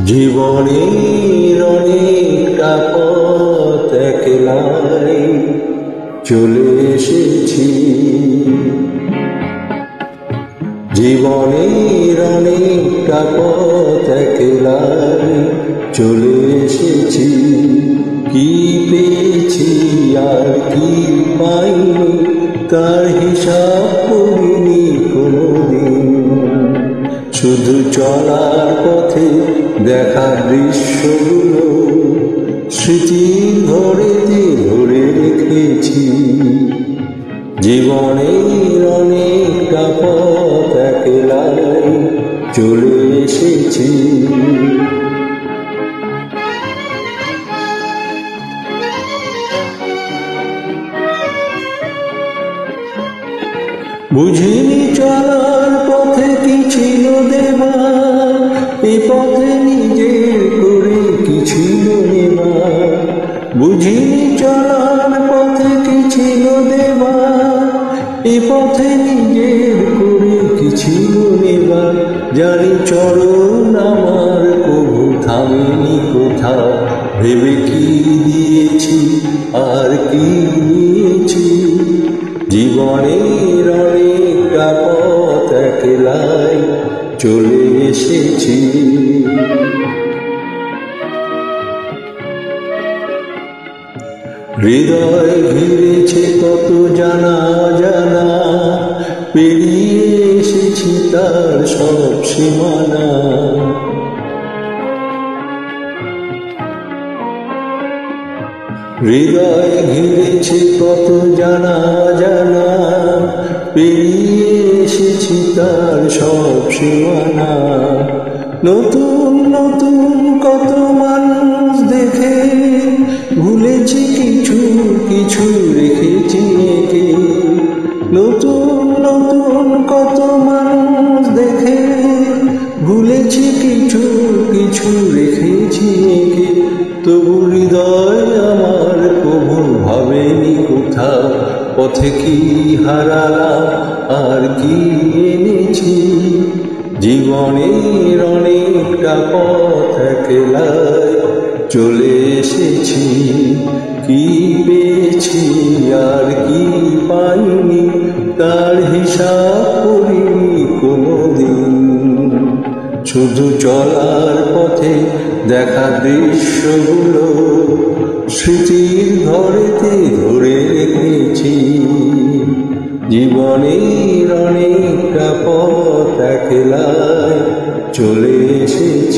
জীবনের অনেকটা পথ একলাই চলে এসেছি, জীবনের অনেকটা পথ একলাই চলে এসেছি। কি পেয়েছি আর কি পাইনি তার হিসাব করিনি কোনোদিন। শুধু চলার পথে দেখা দৃশ্যগুলো স্মৃতির ঘরেতে ধরে রেখেছি। জীবনের অনেকটা পথ একলাই চলে এসেছি। বুঝিনি চলার পথে কি ছিল দেবা, এই পথে নিজের করে কি ছিল নেবা। বুঝিনি চলার পথে কি ছিল দেবা, এই পথে নিজের করে কি ছিল নেবা। জানি চরণ আমার কবু থামেনি কোথাও, ভেবে কি দিয়েছি আর কি নিয়েছি। জীবনের অনেকটা পথ একলাই চলে এসেছি। হৃদয় ঘিরেছে কত জানা জানা, পেরিয়ে এসেছি তার সব সীমানা। হৃদয় ঘিরেছে কত জানা জানা, পেরিয়ে এসেছি তার সব সীমানা। নতুন নতুন কত মানুষ দেখে ভুলেছি কিছু কিছু রেখেছি একে। নতুন নতুন কত মানুষ দেখে ভুলেছি কিছু কিছু রেখেছি একে। তবু হৃদয় আমার কবু ভাবেনি কোথাও, পথে কি হারালাম আর কি এনেছি। জীবনের অনেকটা পথ একলাই চলে এসেছি। কি পেয়েছি আর কি পাইনি তার হিসাব করিনি কোনোদিন। শুধু চলার পথে দেখা দৃশ্যগুলো স্মৃতির ঘরেতে ধরে রেখেছি। জীবনের অনেকটা পথ একলাই চলে এসেছি।